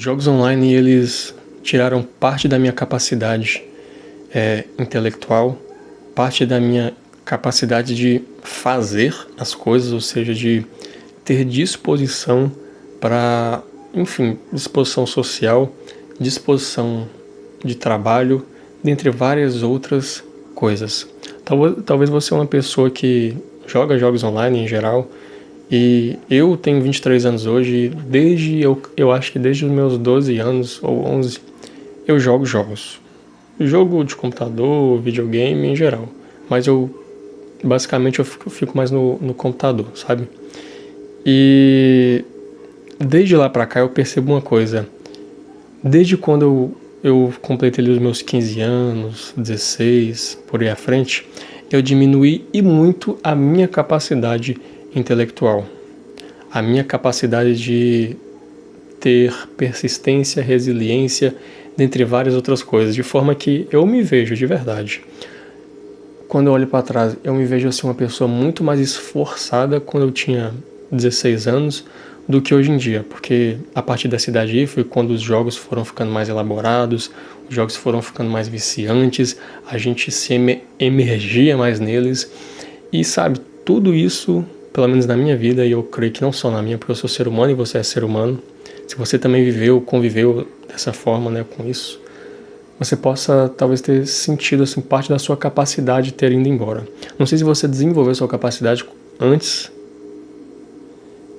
Jogos online, eles tiraram parte da minha capacidade intelectual, parte da minha capacidade de fazer as coisas, ou seja, de ter disposição para, enfim, disposição social, disposição de trabalho, dentre várias outras coisas. Talvez você é uma pessoa que joga jogos online em geral, e eu tenho 23 anos hoje, eu acho que desde os meus 12 anos ou 11, eu jogo jogos. Jogo de computador, videogame em geral. Mas basicamente eu fico mais no computador, sabe? E desde lá pra cá eu percebo uma coisa. Desde quando eu completei ali os meus 15 anos, 16, por aí à frente, eu diminuí e muito a minha capacidade intelectual. A minha capacidade de ter persistência, resiliência, dentre várias outras coisas, de forma que eu me vejo de verdade. Quando eu olho para trás, eu me vejo assim uma pessoa muito mais esforçada quando eu tinha 16 anos do que hoje em dia, porque a partir dessa idade aí foi quando os jogos foram ficando mais elaborados, os jogos foram ficando mais viciantes, a gente se emergia mais neles, e sabe, tudo isso, pelo menos na minha vida, e eu creio que não só na minha, porque eu sou ser humano e você é ser humano, se você também conviveu dessa forma, né, com isso, você possa talvez ter sentido assim, parte da sua capacidade ter ido embora. Não sei se você desenvolveu sua capacidade antes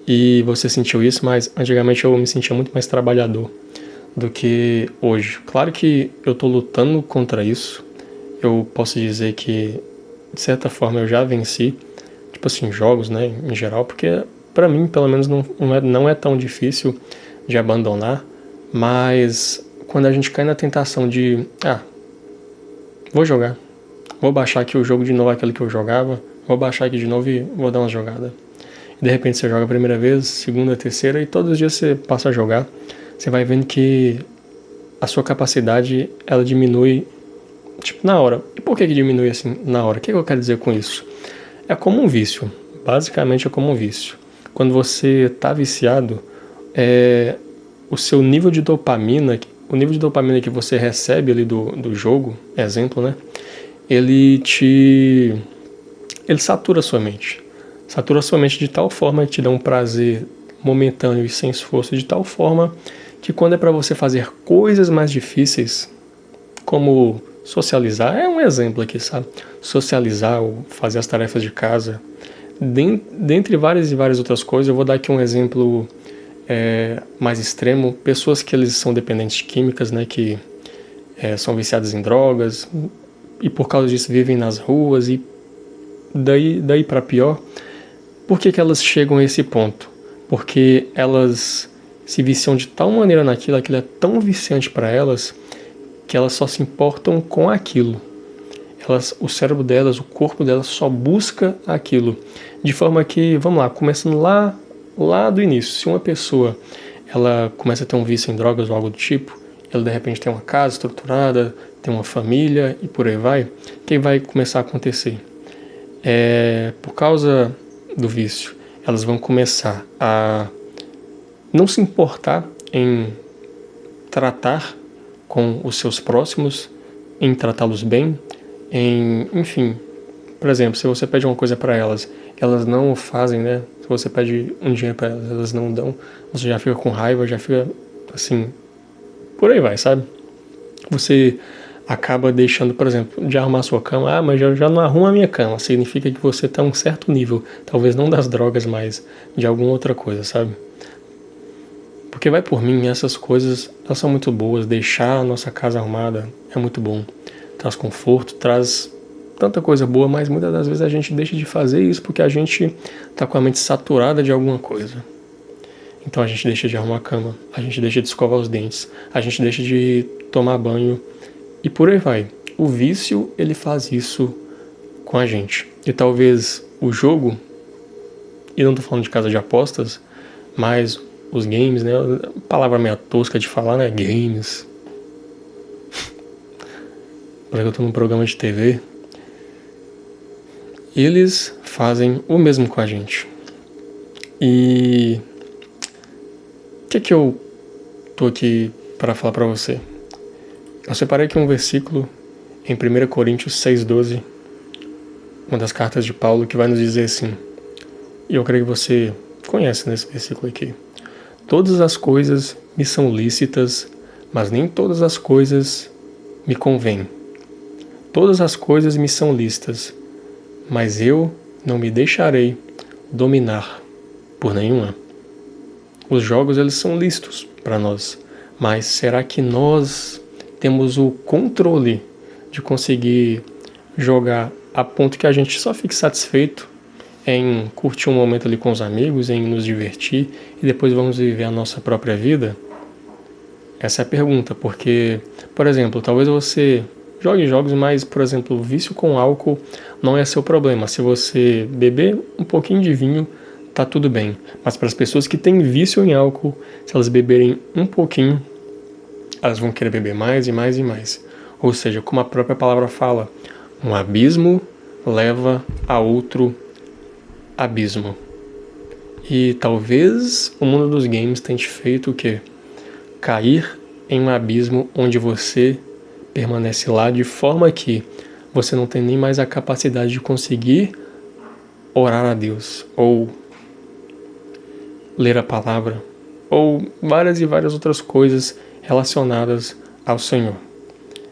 e você sentiu isso, mas antigamente eu me sentia muito mais trabalhador do que hoje. Claro que eu estou lutando contra isso. Eu posso dizer que, de certa forma, eu já venci, tipo assim, jogos, né, em geral, porque para mim, pelo menos, não é tão difícil de abandonar, mas quando a gente cai na tentação de, vou jogar, vou baixar aqui o jogo de novo, aquele que eu jogava, vou baixar aqui de novo e vou dar uma jogada. E de repente você joga a primeira vez, segunda, terceira, e todos os dias você passa a jogar, você vai vendo que a sua capacidade, ela diminui, tipo, na hora. E por que diminui assim, na hora? O que eu quero dizer com isso? É como um vício, basicamente é como um vício. Quando você tá viciado, o seu nível de dopamina, o nível de dopamina que você recebe ali do jogo, exemplo, né? Ele satura a sua mente. Satura a sua mente de tal forma que te dá um prazer momentâneo e sem esforço, de tal forma que quando é para você fazer coisas mais difíceis, como socializar, é um exemplo aqui, sabe? Socializar ou fazer as tarefas de casa, dentre várias e várias outras coisas, eu vou dar aqui um exemplo mais extremo, pessoas que eles são dependentes de químicas, né, que são viciadas em drogas e por causa disso vivem nas ruas e daí para pior. Por que elas chegam a esse ponto? Porque elas se viciam de tal maneira naquilo, aquilo é tão viciante para elas, que elas só se importam com aquilo. O cérebro delas, o corpo delas só busca aquilo. De forma que, vamos lá, começando lá do início, se uma pessoa ela começa a ter um vício em drogas ou algo do tipo, ela de repente tem uma casa estruturada, tem uma família e por aí vai, o que vai começar a acontecer? Por causa do vício, elas vão começar a não se importar em tratar com os seus próximos, em tratá-los bem, enfim, por exemplo, se você pede uma coisa para elas não o fazem, né? Se você pede um dinheiro para elas não dão, você já fica com raiva, já fica assim, por aí vai, sabe? Você acaba deixando, por exemplo, de arrumar sua cama, mas eu já não arrumo a minha cama, significa que você está a um certo nível, talvez não das drogas, mas de alguma outra coisa, sabe? Porque vai por mim, essas coisas, elas são muito boas, deixar a nossa casa arrumada é muito bom, traz conforto, traz tanta coisa boa, mas muitas das vezes a gente deixa de fazer isso porque a gente está com a mente saturada de alguma coisa. Então a gente deixa de arrumar a cama, a gente deixa de escovar os dentes, a gente deixa de tomar banho e por aí vai. O vício, ele faz isso com a gente. E talvez o jogo, e não estou falando de casa de apostas, mas os games, né? Palavra meio tosca de falar, né? Games. Parece que eu estou num programa de TV. Eles fazem o mesmo com a gente. E o que eu tô aqui para falar para você. Eu separei aqui um versículo em 1 Coríntios 6,12, uma das cartas de Paulo, que vai nos dizer assim, e eu creio que você conhece nesse versículo aqui: todas as coisas me são lícitas, mas nem todas as coisas me convêm. Todas as coisas me são lícitas, mas eu não me deixarei dominar por nenhuma. Os jogos, eles são lícitos para nós, mas será que nós temos o controle de conseguir jogar a ponto que a gente só fique satisfeito em curtir um momento ali com os amigos, em nos divertir e depois vamos viver a nossa própria vida? Essa é a pergunta, porque, por exemplo, talvez você jogue jogos, mas, por exemplo, o vício com álcool não é seu problema. Se você beber um pouquinho de vinho, tá tudo bem. Mas para as pessoas que têm vício em álcool, se elas beberem um pouquinho, elas vão querer beber mais e mais e mais. Ou seja, como a própria palavra fala, um abismo leva a outro abismo. E talvez o mundo dos games tente feito o quê? Cair em um abismo onde você permanece lá de forma que você não tem nem mais a capacidade de conseguir orar a Deus, ou ler a palavra, ou várias e várias outras coisas relacionadas ao Senhor.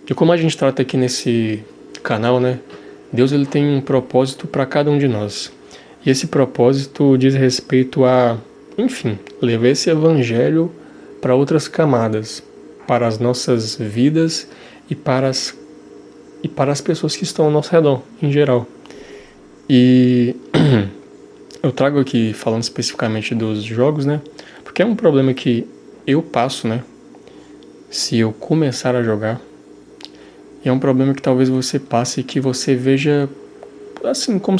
E como a gente trata aqui nesse canal, né? Deus, ele tem um propósito para cada um de nós. E esse propósito diz respeito a, enfim, levar esse evangelho para outras camadas, para as nossas vidas e para as pessoas que estão ao nosso redor, em geral. E eu trago aqui, falando especificamente dos jogos, né? Porque é um problema que eu passo, né? Se eu começar a jogar. E é um problema que talvez você passe e que você veja assim, como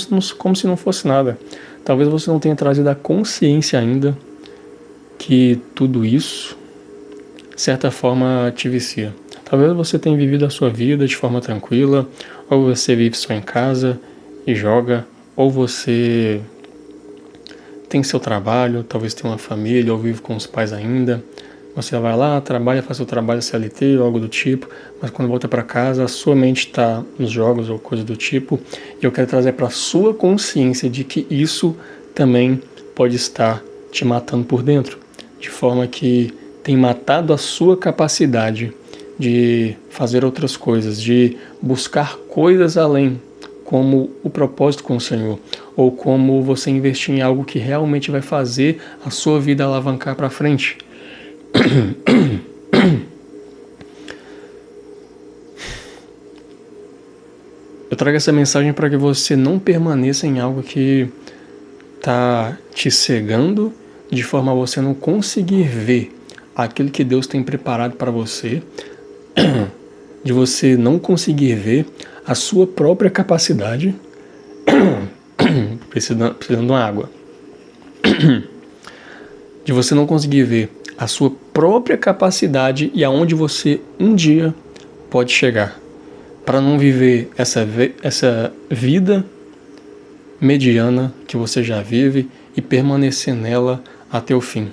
se não fosse nada. Talvez você não tenha trazido a consciência ainda que tudo isso, de certa forma, te vicia. Talvez você tenha vivido a sua vida de forma tranquila, ou você vive só em casa e joga, ou você tem seu trabalho, talvez tenha uma família, ou vive com os pais ainda. Você vai lá, trabalha, faz seu trabalho CLT ou algo do tipo, mas quando volta para casa, a sua mente está nos jogos ou coisa do tipo, e eu quero trazer para a sua consciência de que isso também pode estar te matando por dentro, de forma que tem matado a sua capacidade de fazer outras coisas, de buscar coisas além, como o propósito com o Senhor, ou como você investir em algo que realmente vai fazer a sua vida alavancar para frente. Eu trago essa mensagem para que você não permaneça em algo que está te cegando, de forma a você não conseguir ver aquilo que Deus tem preparado para você, de você não conseguir ver a sua própria capacidade, precisando de uma água, de você não conseguir ver a sua própria capacidade e aonde você um dia pode chegar, para não viver essa vida mediana que você já vive e permanecer nela até o fim.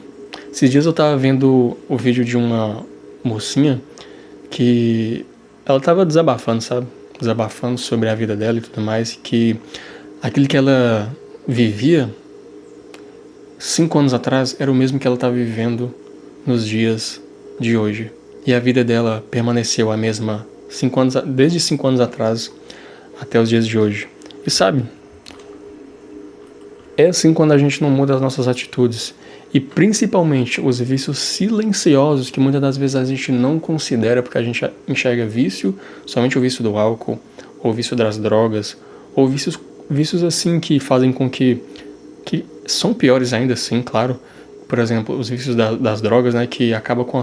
Esses dias eu estava vendo o vídeo de uma mocinha que ela estava desabafando, sabe? Desabafando sobre a vida dela e tudo mais, que aquilo que ela vivia 5 anos atrás era o mesmo que ela estava vivendo nos dias de hoje. E a vida dela permaneceu a mesma desde 5 anos atrás até os dias de hoje. E sabe, é assim quando a gente não muda as nossas atitudes. E principalmente os vícios silenciosos que muitas das vezes a gente não considera, porque a gente enxerga vício, somente o vício do álcool, ou o vício das drogas, ou vícios assim que fazem com que são piores ainda assim, claro. Por exemplo, os vícios das drogas, né, que acabam com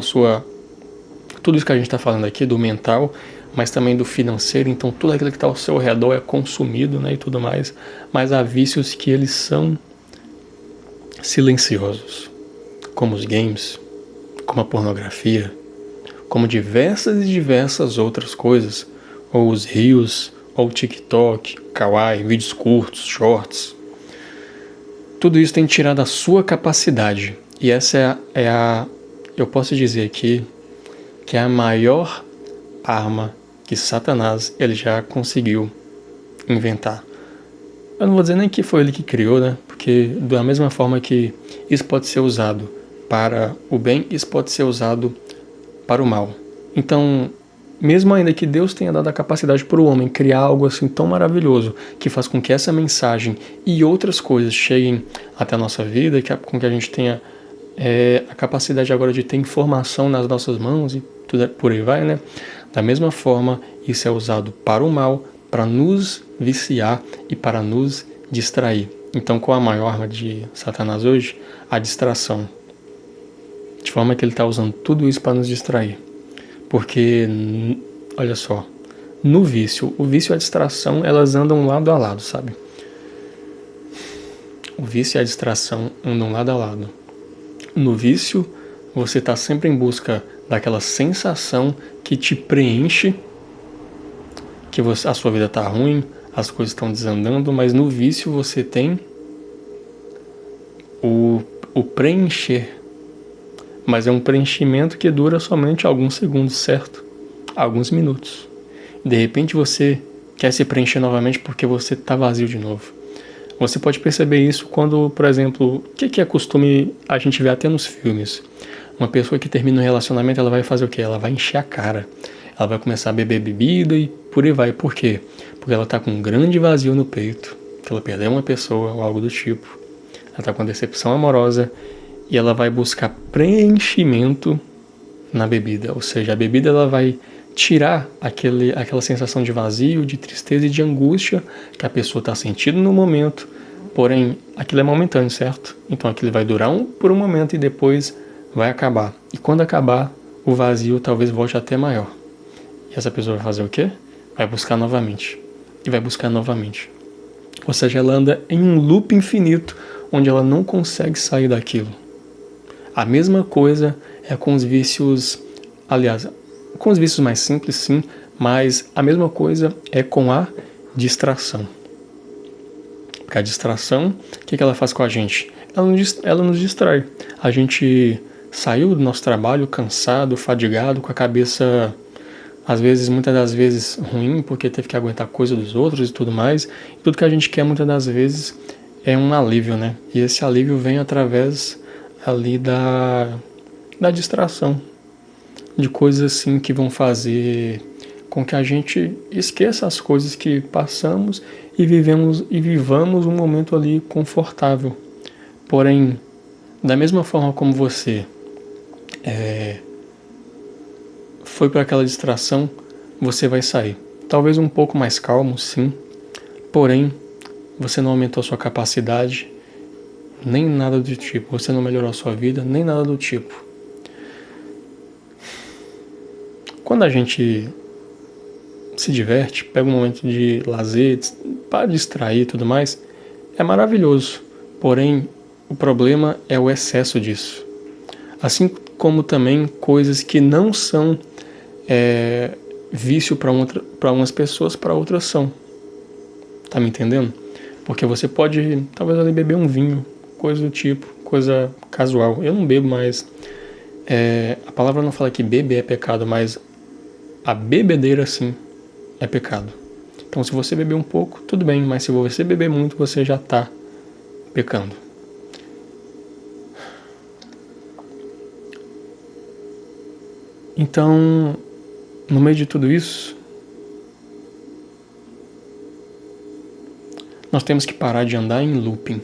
tudo isso que a gente está falando aqui, do mental, mas também do financeiro. Então tudo aquilo que está ao seu redor é consumido, né, e tudo mais. Mas há vícios que eles são silenciosos, como os games, como a pornografia, como diversas e diversas outras coisas, ou os reels, ou o TikTok, Kawaii, vídeos curtos, shorts. Tudo isso tem tirado a sua capacidade, e essa é a eu posso dizer aqui que é a maior arma que Satanás ele já conseguiu inventar. Eu não vou dizer nem que foi ele que criou, né? Porque da mesma forma que isso pode ser usado para o bem, isso pode ser usado para o mal. Então, mesmo ainda que Deus tenha dado a capacidade para o homem criar algo assim tão maravilhoso, que faz com que essa mensagem e outras coisas cheguem até a nossa vida, com que a gente tenha a capacidade agora de ter informação nas nossas mãos e tudo por aí vai, né? Da mesma forma, isso é usado para o mal, para nos viciar e para nos distrair. Então, qual a maior arma de Satanás hoje? A distração. De forma que ele está usando tudo isso para nos distrair. Porque, olha só, no vício, o vício e a distração, elas andam lado a lado, sabe? O vício e a distração andam lado a lado. No vício, você está sempre em busca daquela sensação que te preenche, que a sua vida está ruim, as coisas estão desandando, mas no vício você tem o preencher. Mas é um preenchimento que dura somente alguns segundos, certo? Alguns minutos. De repente você quer se preencher novamente porque você está vazio de novo. Você pode perceber isso quando, por exemplo, o que é costume a gente ver até nos filmes? Uma pessoa que termina um relacionamento, ela vai fazer o quê? Ela vai encher a cara. Ela vai começar a beber bebida e por aí vai. Por quê? Porque ela está com um grande vazio no peito, que ela perdeu uma pessoa ou algo do tipo. Ela está com uma decepção amorosa e ela vai buscar preenchimento na bebida. Ou seja, a bebida ela vai tirar aquela sensação de vazio, de tristeza e de angústia que a pessoa está sentindo no momento. Porém, aquilo é momentâneo, certo? Então aquilo vai durar por um momento e depois vai acabar. E quando acabar, o vazio talvez volte até maior. E essa pessoa vai fazer o quê? Vai buscar novamente. E vai buscar novamente. Ou seja, ela anda em um loop infinito, onde ela não consegue sair daquilo. A mesma coisa é com os vícios, aliás, com os vícios mais simples, sim, mas a mesma coisa é com a distração. Porque a distração, o que ela faz com a gente? Ela nos distrai. A gente saiu do nosso trabalho cansado, fadigado, com a cabeça, às vezes, muitas das vezes, ruim, porque teve que aguentar coisa dos outros e tudo mais. E tudo que a gente quer, muitas das vezes, é um alívio, né? E esse alívio vem através ali da distração, de coisas assim que vão fazer com que a gente esqueça as coisas que passamos e vivamos um momento ali confortável. Porém, da mesma forma como você foi para aquela distração, você vai sair. Talvez um pouco mais calmo, sim, porém, você não aumentou a sua capacidade, nem nada do tipo. Você não melhorou a sua vida, nem nada do tipo. Quando a gente se diverte, pega um momento de lazer, para distrair e tudo mais, é maravilhoso. Porém, o problema é o excesso disso. Assim como também coisas que não são vício para umas pessoas, para outras são. Tá me entendendo? Porque você pode, talvez, ali beber um vinho, coisa do tipo, coisa casual. Eu não bebo, mas a palavra não fala que beber é pecado, mas a bebedeira, sim, é pecado. Então, se você beber um pouco, tudo bem, mas se você beber muito, você já está pecando. Então, no meio de tudo isso, nós temos que parar de andar em looping.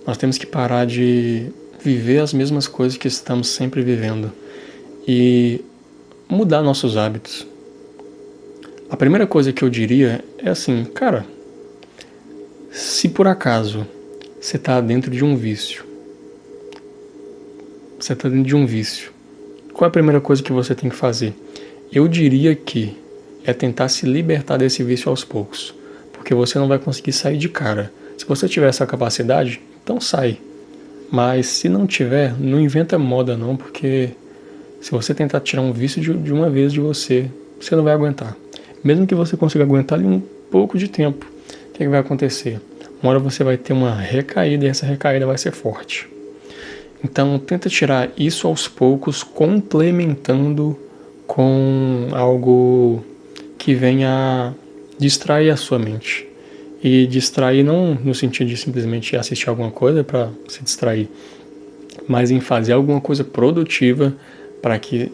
Nós temos que parar de viver as mesmas coisas que estamos sempre vivendo e mudar nossos hábitos. A primeira coisa que eu diria é assim, cara, se por acaso você está dentro de um vício, qual é a primeira coisa que você tem que fazer? Eu diria que é tentar se libertar desse vício aos poucos, porque você não vai conseguir sair de cara. Se você tiver essa capacidade, então sai. Mas se não tiver, não inventa moda não, porque se você tentar tirar um vício de uma vez de você, você não vai aguentar. Mesmo que você consiga aguentar ali um pouco de tempo, o que vai acontecer? Uma hora você vai ter uma recaída e essa recaída vai ser forte. Então, tenta tirar isso aos poucos, complementando com algo que venha distrair a sua mente. E distrair não no sentido de simplesmente assistir alguma coisa para se distrair, mas em fazer alguma coisa produtiva para que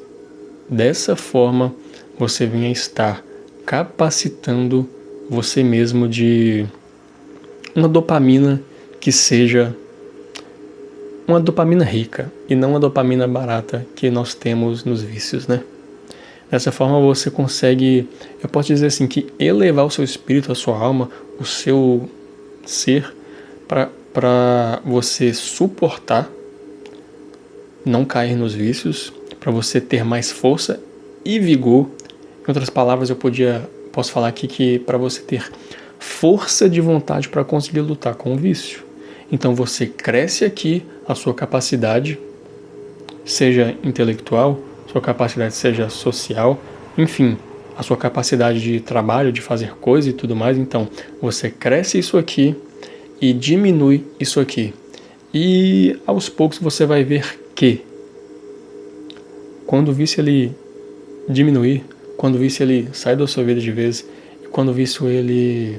dessa forma você venha estar capacitando você mesmo de uma dopamina que seja uma dopamina rica e não uma dopamina barata que nós temos nos vícios, né? Dessa forma você consegue, eu posso dizer assim, que elevar o seu espírito, a sua alma, o seu ser, para você suportar, não cair nos vícios, para você ter mais força e vigor. Em outras palavras, posso falar aqui que para você ter força de vontade para conseguir lutar com o vício. Então você cresce aqui a sua capacidade, seja intelectual, sua capacidade seja social, enfim, a sua capacidade de trabalho, de fazer coisas e tudo mais. Então você cresce isso aqui e diminui isso aqui. E aos poucos você vai ver que quando o vício ele diminuir, quando o vício ele sai da sua vida de vez, quando o vício ele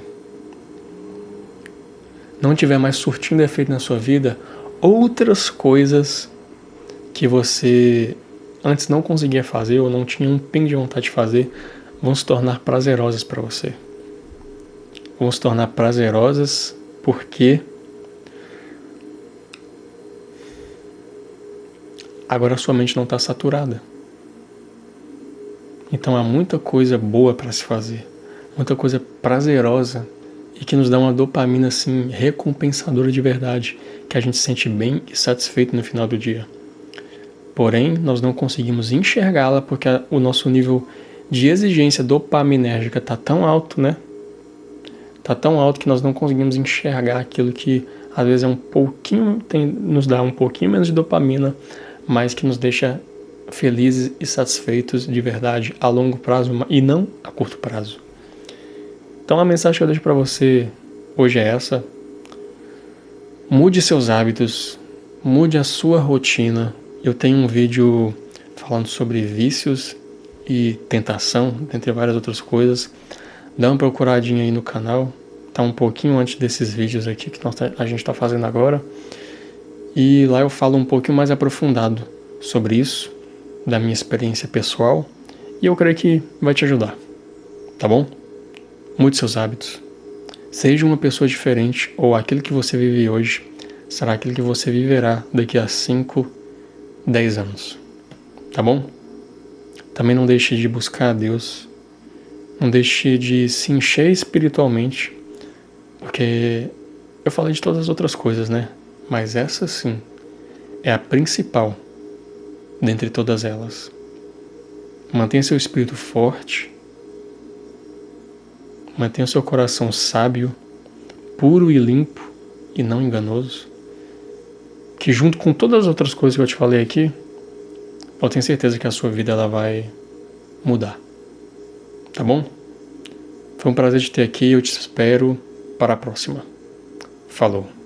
não tiver mais surtindo efeito na sua vida, outras coisas que você antes não conseguia fazer ou não tinha um pingo de vontade de fazer vão se tornar prazerosas para você. Vão se tornar prazerosas porque agora a sua mente não está saturada. Então há muita coisa boa para se fazer, muita coisa prazerosa e que nos dá uma dopamina assim recompensadora de verdade, que a gente se sente bem e satisfeito no final do dia. Porém, nós não conseguimos enxergá-la porque o nosso nível de exigência dopaminérgica está tão alto, né? Está tão alto que nós não conseguimos enxergar aquilo que às vezes é nos dá um pouquinho menos de dopamina, mas que nos deixa felizes e satisfeitos de verdade a longo prazo e não a curto prazo. Então a mensagem que eu deixo para você hoje é essa: mude seus hábitos, mude a sua rotina. Eu tenho um vídeo falando sobre vícios e tentação, entre várias outras coisas. Dá uma procuradinha aí no canal, tá um pouquinho antes desses vídeos aqui que a gente está fazendo agora. E lá eu falo um pouquinho mais aprofundado sobre isso, da minha experiência pessoal, e eu creio que vai te ajudar, tá bom? Mude seus hábitos. Seja uma pessoa diferente, ou aquilo que você vive hoje será aquilo que você viverá daqui a 5, 10 anos. Tá bom? Também não deixe de buscar a Deus. Não deixe de se encher espiritualmente, porque eu falei de todas as outras coisas, né? Mas essa sim é a principal dentre todas elas. Mantenha seu espírito forte. Mantenha seu coração sábio, puro e limpo e não enganoso. Que junto com todas as outras coisas que eu te falei aqui, eu tenho certeza que a sua vida ela vai mudar. Tá bom? Foi um prazer te ter aqui, eu te espero para a próxima. Falou!